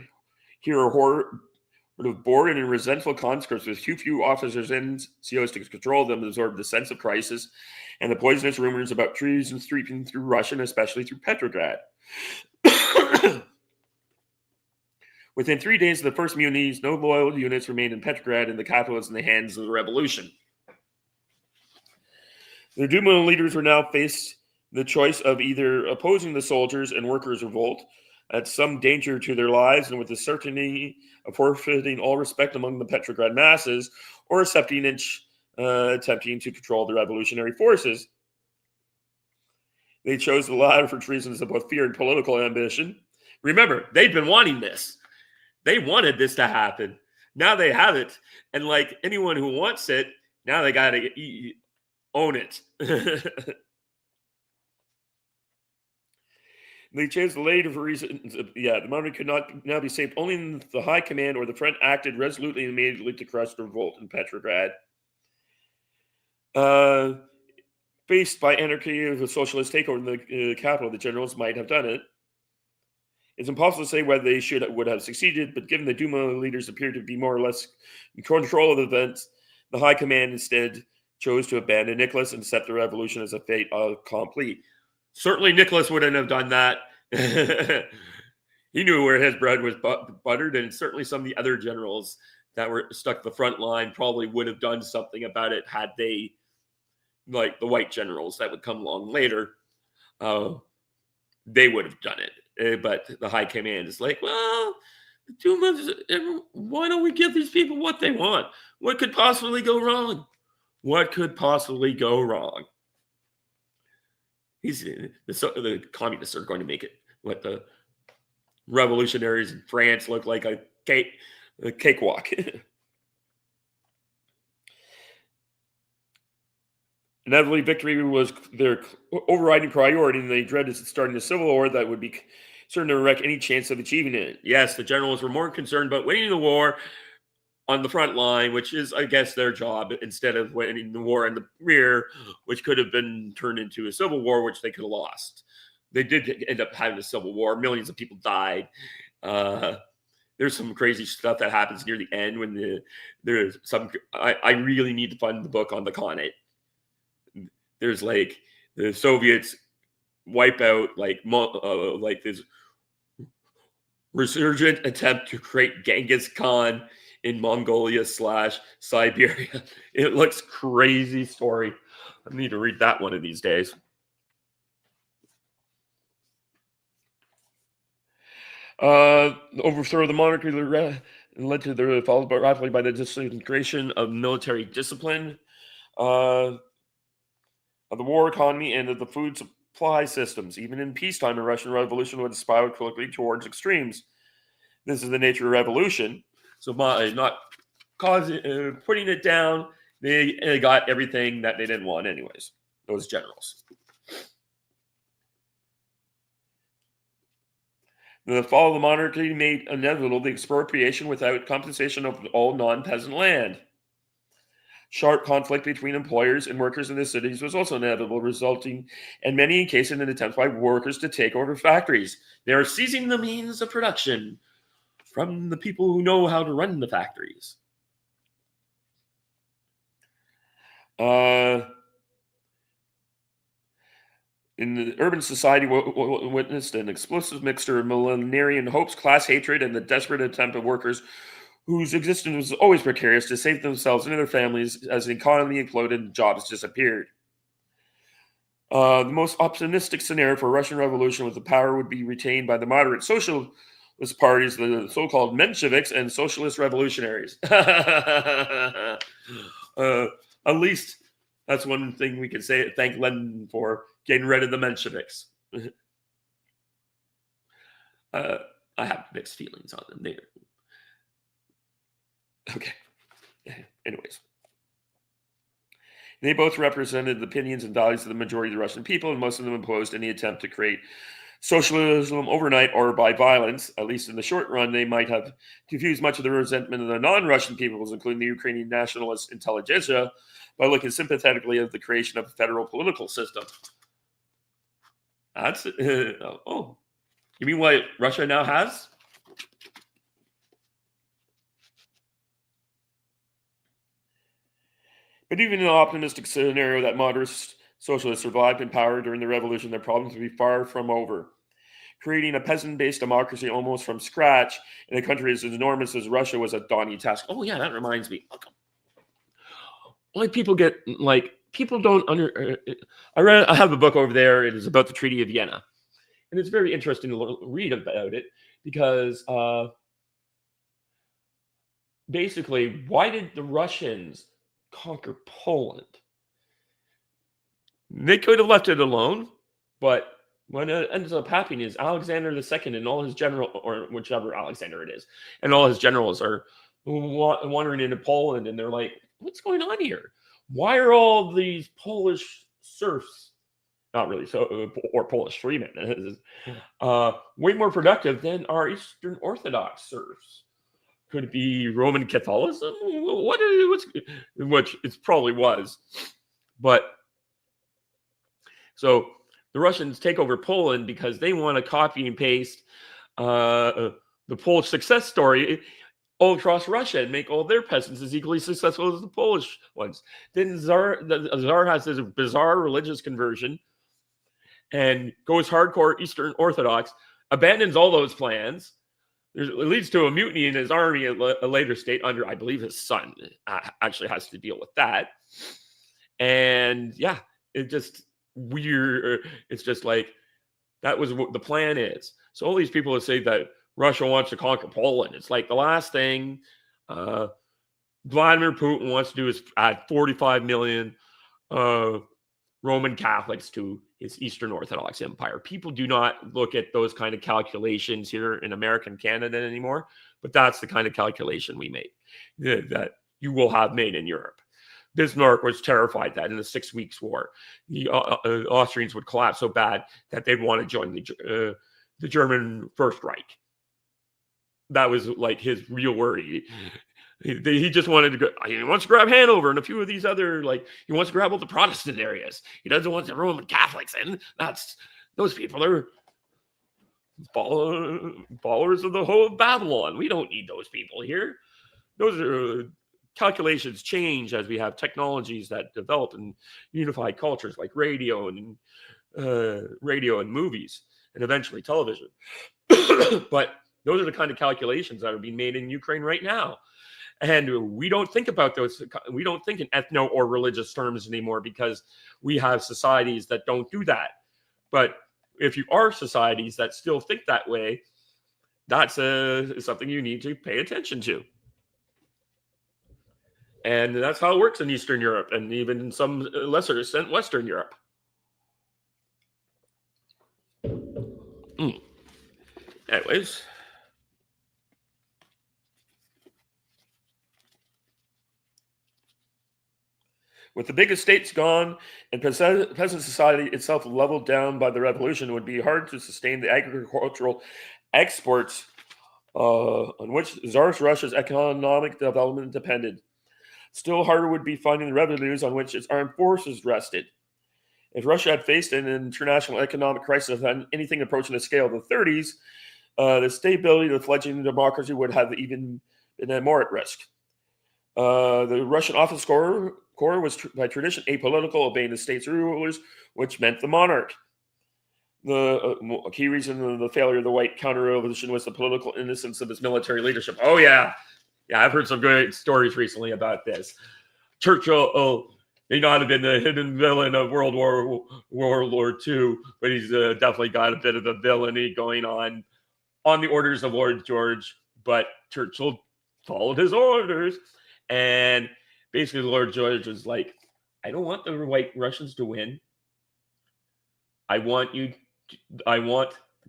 Here a horde of bored and resentful conscripts with too few officers and COs to control them absorbed the sense of crisis and the poisonous rumors about treason sweeping through Russia, and especially through Petrograd. Within 3 days of the first mutinies, no loyal units remained in Petrograd, and the capital was in the hands of the revolution. The Duma leaders were now faced the choice of either opposing the soldiers and workers' revolt at some danger to their lives and with the certainty of forfeiting all respect among the Petrograd masses, or accepting and attempting to control the revolutionary forces. They chose the latter for reasons of both fear and political ambition. Remember, they've been wanting this. They wanted this to happen. Now they have it. And like anyone who wants it, now they got to own it. They changed the later for reasons. The monarchy could not now be saved. Only the high command or the front acted resolutely and immediately to crush the revolt in Petrograd. Faced by anarchy of a socialist takeover in the capital, the generals might have done it. It's impossible to say whether they would have succeeded, but given the Duma leaders appeared to be more or less in control of the events, the high command instead chose to abandon Nicholas and accept the revolution as a fait accompli. Certainly Nicholas wouldn't have done that. He knew where his bread was buttered, and certainly some of the other generals that were stuck at the front line probably would have done something about it had they, like the white generals that would come along later, they would have done it. But the high command is like, well, why don't we give these people what they want? What could possibly go wrong? What could possibly go wrong? The communists are going to make it what the revolutionaries in France look like a cakewalk. Inevitably, victory was their overriding priority, and they dreaded starting a civil war that would be certain to wreck any chance of achieving it. Yes, the generals were more concerned about winning the war on the front line, which is, I guess, their job, instead of winning the war in the rear, which could have been turned into a civil war, which they could have lost. They did end up having a civil war. Millions of people died. There's some crazy stuff that happens near the end when there's some. I really need to find the book on the Khanate. There's like the Soviets wipe out like this resurgent attempt to create Genghis Khan in Mongolia / Siberia. It looks crazy story. I need to read that one of these days. The overthrow of the monarchy led to the followed rapidly by the disintegration of military discipline, of the war economy, and of the food supply systems. Even in peacetime, the Russian Revolution would spiral quickly towards extremes. This is the nature of revolution. So by not putting it down, they got everything that they didn't want anyways, those generals. The fall of the monarchy made inevitable the expropriation without compensation of all non-peasant land. Sharp conflict between employers and workers in the cities was also inevitable, resulting in many cases in an attempt by workers to take over factories. They are seizing the means of production from the people who know how to run the factories. In the urban society, witnessed an explosive mixture of millenarian hopes, class hatred, and the desperate attempt of workers whose existence was always precarious to save themselves and their families as the economy imploded and jobs disappeared. The most optimistic scenario for a Russian Revolution was the power would be retained by the moderate socialist parties, the so-called Mensheviks and socialist revolutionaries. At least that's one thing we can say. Thank Lenin for getting rid of the Mensheviks. I have mixed feelings on them. Okay. Anyways. They both represented the opinions and values of the majority of the Russian people, and most of them opposed any attempt to create socialism overnight or by violence. At least in the short run, they might have confused much of the resentment of the non-Russian peoples, including the Ukrainian nationalist intelligentsia, by looking sympathetically at the creation of a federal political system. That's oh, you mean what Russia now has? But even in an optimistic scenario that moderate socialists survived in power during the revolution, their problems would be far from over. Creating a peasant-based democracy almost from scratch in a country as enormous as Russia was a daunting task. Oh yeah, that reminds me. Like people don't I have a book over there. It is about the Treaty of Vienna, and it's very interesting to read about it because basically, why did the Russians conquer Poland? They could have left it alone, but what ends up happening is Alexander II and all his or whichever Alexander it is, and all his generals are wandering into Poland, and they're like, what's going on here? Why are all these Polish serfs, not really so, or Polish freemen, way more productive than our Eastern Orthodox serfs? Could it be Roman Catholicism? Which it probably was. But so the Russians take over Poland because they want to copy and paste the Polish success story all across Russia and make all their peasants as equally successful as the Polish ones. Then the Tsar has this bizarre religious conversion and goes hardcore Eastern Orthodox, abandons all those plans. It leads to a mutiny in his army at a later state under, I believe, his son actually has to deal with that. And yeah, it's just weird. It's just like, that was what the plan is. So all these people that say that Russia wants to conquer Poland, it's like the last thing Vladimir Putin wants to do is add 45 million Roman Catholics to his Eastern Orthodox Empire. People do not look at those kind of calculations here in American Canada anymore, but that's the kind of calculation we make, that you will have made in Europe. Bismarck was terrified that in the 6 Weeks' War, the Austrians would collapse so bad that they'd want to join the German First Reich. That was like his real worry. He just wanted to go. He wants to grab Hanover and a few of these other, he wants to grab all the Protestant areas. He doesn't want the Roman Catholics in. Those people are followers of the whole of Babylon. We don't need those people here. Those are calculations change as we have technologies that develop and unify cultures like radio and movies and eventually television. But those are the kind of calculations that are being made in Ukraine right now. And we don't think about those. We don't think in ethno or religious terms anymore because we have societies that don't do that. But if you are societies that still think that way, that's something you need to pay attention to. And that's how it works in Eastern Europe and even in some lesser extent Western Europe. Anyways. With the big estates gone and peasant society itself leveled down by the revolution, it would be hard to sustain the agricultural exports on which Tsarist Russia's economic development depended. Still harder would be finding the revenues on which its armed forces rested. If Russia had faced an international economic crisis on anything approaching the scale of the 30s, the stability of the fledgling democracy would have even been more at risk. The Russian office corps was by tradition apolitical, obeying the state's rulers, which meant the monarch. The key reason of the failure of the white counter-revolution was the political innocence of its military leadership. Oh, yeah. Yeah, I've heard some great stories recently about this. Churchill may not have been the hidden villain of World War II, but he's definitely got a bit of a villainy going on the orders of Lord George. But Churchill followed his orders. And basically, Lord George was like, I don't want the white Russians to win. I want the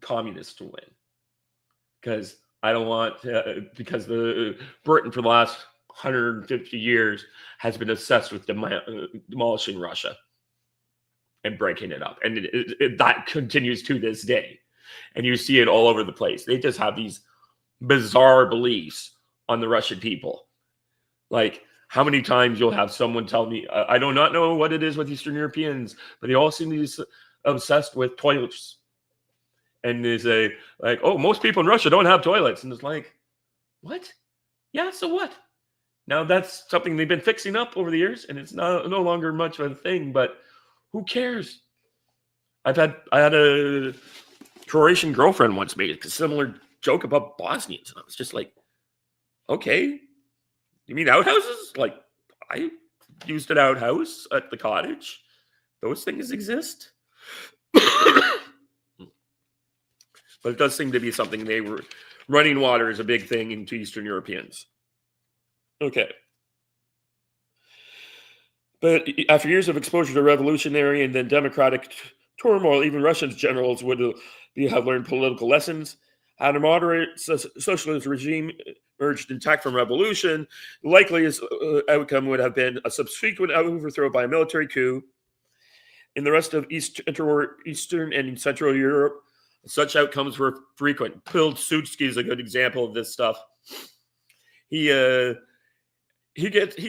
communists to win. Because I don't want, because the Britain for the last 150 years has been obsessed with demolishing Russia and breaking it up. And that continues to this day. And you see it all over the place. They just have these bizarre beliefs on the Russian people. Like, how many times you'll have someone tell me, I do not know what it is with Eastern Europeans, but they all seem to be obsessed with toilets. And they say, like, oh, most people in Russia don't have toilets. And it's like, what? Yeah, so what? Now that's something they've been fixing up over the years, and it's no longer much of a thing, but who cares? I had a Croatian girlfriend once made a similar joke about Bosnians, and I was just like, okay, you mean outhouses? Like, I used an outhouse at the cottage. Those things exist. But it does seem to be something they were running water is a big thing into Eastern Europeans. Okay. But after years of exposure to revolutionary and then democratic turmoil, even Russian generals would have learned political lessons. Had a moderate socialist regime emerged intact from revolution, the likeliest outcome would have been a subsequent overthrow by a military coup. In the rest of Eastern and Central Europe, such outcomes were frequent. Pilsudski is a good example of this stuff. He's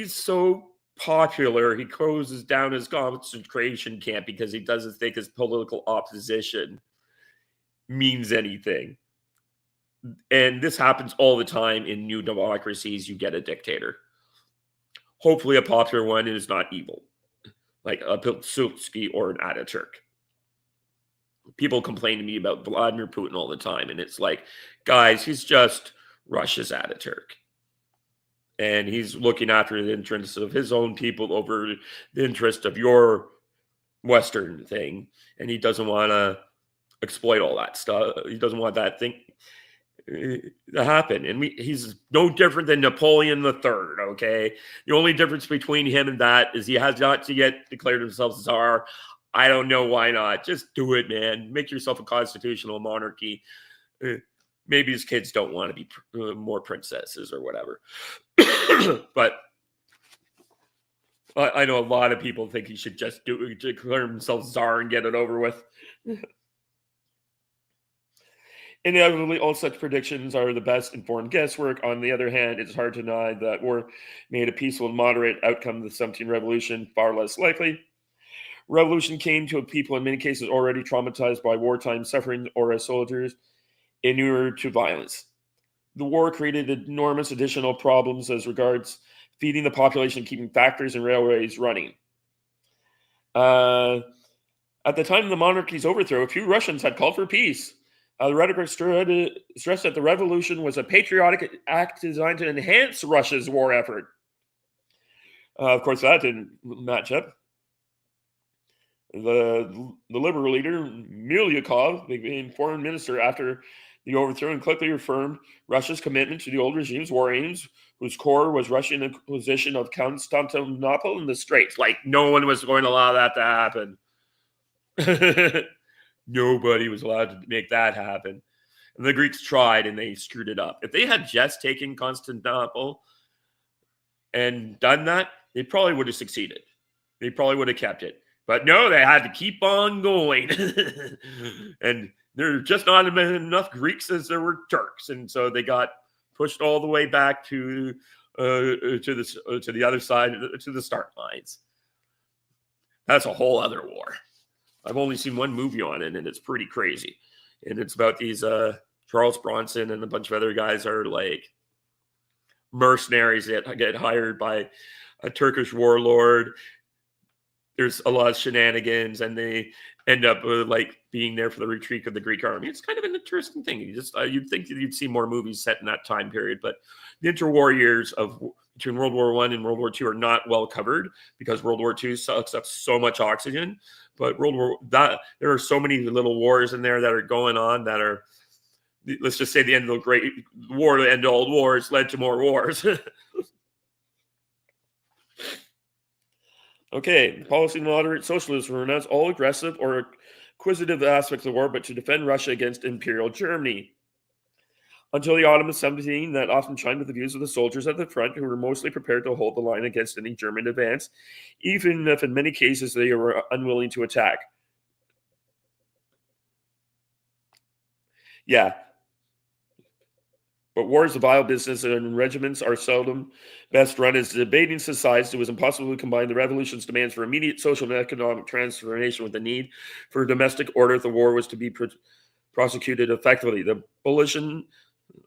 so popular, he closes down his concentration camp because he doesn't think his political opposition means anything. And this happens all the time in new democracies. You get a dictator. Hopefully a popular one is not evil, like a Pilsudski or an Ataturk. People complain to me about Vladimir Putin all the time, and it's like, guys, he's just Russia's Ataturk. And he's looking after the interests of his own people over the interest of your Western thing. And he doesn't want to exploit all that stuff. He doesn't want that thing to happen. And he's no different than Napoleon III, okay? The only difference between him and that is he has not yet declared himself Tsar. I don't know why not. Just do it, man. Make yourself a constitutional monarchy. Maybe his kids don't want to be more princesses or whatever. But I know a lot of people think he should just declare himself Tsar and get it over with. Inevitably, all such predictions are the best informed guesswork. On the other hand, it's hard to deny that war made a peaceful and moderate outcome of the 17 revolution far less likely. Revolution came to a people in many cases already traumatized by wartime suffering or as soldiers inured to violence. The war created enormous additional problems as regards feeding the population and keeping factories and railways running. At the time of the monarchy's overthrow, a few Russians had called for peace. The rhetoric stressed that the revolution was a patriotic act designed to enhance Russia's war effort. Of course, that didn't match up. The liberal leader, Milyukov, became foreign minister after the overthrow and quickly affirmed Russia's commitment to the old regime's war aims, whose core was Russian acquisition of Constantinople and the Straits. Like, no one was going to allow that to happen. Nobody was allowed to make that happen. And the Greeks tried, and they screwed it up. If they had just taken Constantinople and done that, they probably would have succeeded. They probably would have kept it. But no, they had to keep on going. And there are just not enough Greeks as there were Turks. And so they got pushed all the way back to to the other side, to the start lines. That's a whole other war. I've only seen one movie on it, and it's pretty crazy. And it's about these Charles Bronson and a bunch of other guys are like mercenaries that get hired by a Turkish warlord. There's a lot of shenanigans, and they end up like being there for the retreat of the Greek army. It's kind of an interesting thing. You'd think that you'd see more movies set in that time period, but the interwar years between World War I and World War II are not well covered because World War II sucks up so much oxygen. But there are so many little wars in there that are going on that are, let's just say, the end of the Great War, the end of old wars led to more wars. Okay, the policy of moderate socialism renounce all aggressive or acquisitive aspects of the war, but to defend Russia against Imperial Germany. Until the autumn of 17, that often chimed with the views of the soldiers at the front, who were mostly prepared to hold the line against any German advance, even if in many cases they were unwilling to attack. Yeah. But war is a vile business, and regiments are seldom best run as debating societies. It was impossible to combine the revolution's demands for immediate social and economic transformation with the need for domestic order if the war was to be prosecuted effectively. The abolition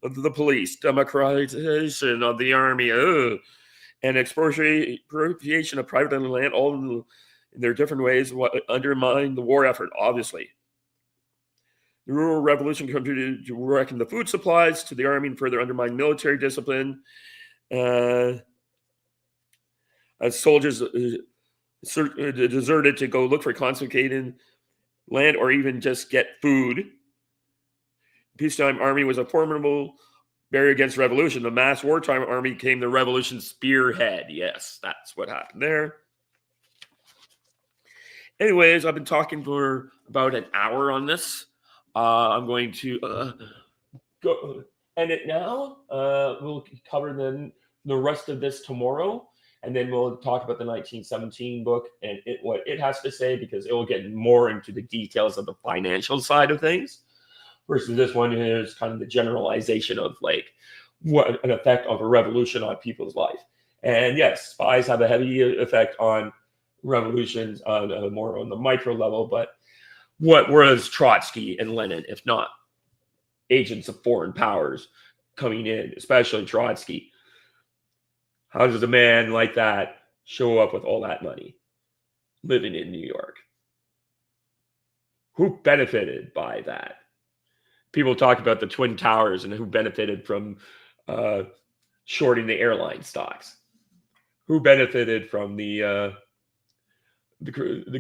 of the police, democratization of the army, and expropriation of private land, all in their different ways, undermined the war effort, obviously. The rural revolution contributed to wrecking the food supplies to the army and further undermined military discipline. As soldiers deserted to go look for confiscated land or even just get food. Peacetime army was a formidable barrier against revolution. The mass wartime army became the revolution's spearhead. Yes, that's what happened there. Anyways, I've been talking for about an hour on this. I'm going to go end it now. We'll cover the rest of this tomorrow, and then we'll talk about the 1917 book and what it has to say, because it will get more into the details of the financial side of things. Versus this one is kind of the generalization of like what an effect of a revolution on people's life. And yes, spies have a heavy effect on revolutions on more on the micro level, but what was Trotsky and Lenin, if not agents of foreign powers coming in, especially Trotsky? How does a man like that show up with all that money living in New York? Who benefited by that? People talk about the Twin Towers and who benefited from shorting the airline stocks. Who benefited from the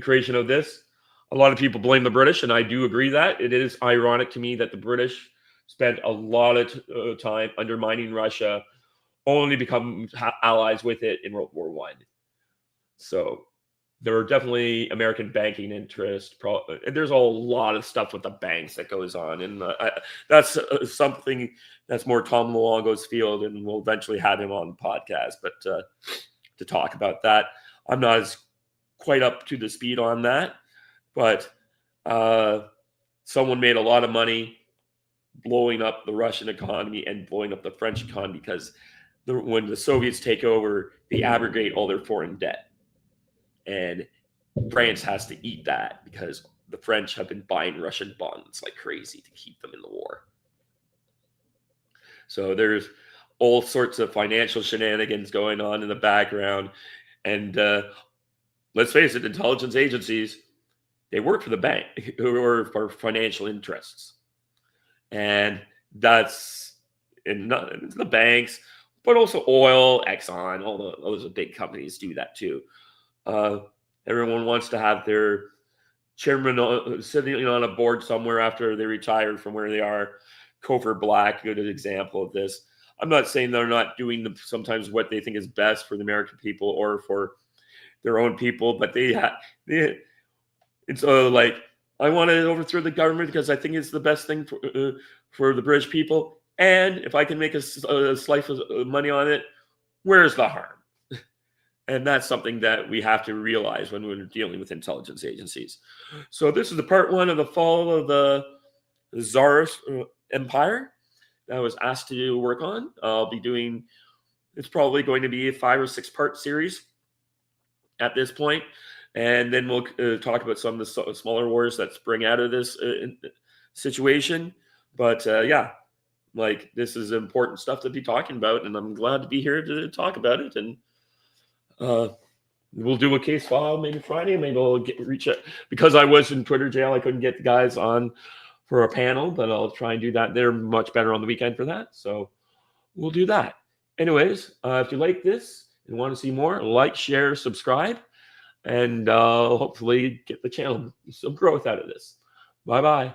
creation of this? A lot of people blame the British, and I do agree that. It is ironic to me that the British spent a lot of time undermining Russia, only to become allies with it in World War I. So there were definitely American banking interests. And there's a lot of stuff with the banks that goes on. And that's something that's more Tom Luongo's field, and we'll eventually have him on the podcast. But to talk about that, I'm not as quite up to the speed on that. But someone made a lot of money blowing up the Russian economy and blowing up the French economy, because when the Soviets take over, they abrogate all their foreign debt. And France has to eat that because the French have been buying Russian bonds like crazy to keep them in the war. So there's all sorts of financial shenanigans going on in the background. And let's face it, intelligence agencies, they work for the bank or for financial interests. And that's in the banks, but also oil, Exxon, all those big companies do that too. Everyone wants to have their chairman sitting on a board somewhere after they retire from where they are. Cofer Black, good example of this. I'm not saying they're not doing sometimes what they think is best for the American people or for their own people, but it's like, I want to overthrow the government because I think it's the best thing for the British people. And if I can make a slice of money on it, where's the harm? And that's something that we have to realize when we're dealing with intelligence agencies. So this is the part one of the fall of the Tsars Empire that I was asked to work on. I'll be doing It's probably going to be a 5 or 6 part series at this point, and then we'll talk about some of the smaller wars that spring out of this situation. But yeah, like, this is important stuff to be talking about, and I'm glad to be here to talk about it. And we'll do a case file maybe Friday. Maybe I'll reach out, because I was in Twitter jail. I couldn't get the guys on for a panel, but I'll try and do that. They're much better on the weekend for that, so we'll do that. Anyways, if you like this and want to see more, like, share, subscribe, and hopefully get the channel some growth out of this. Bye-bye.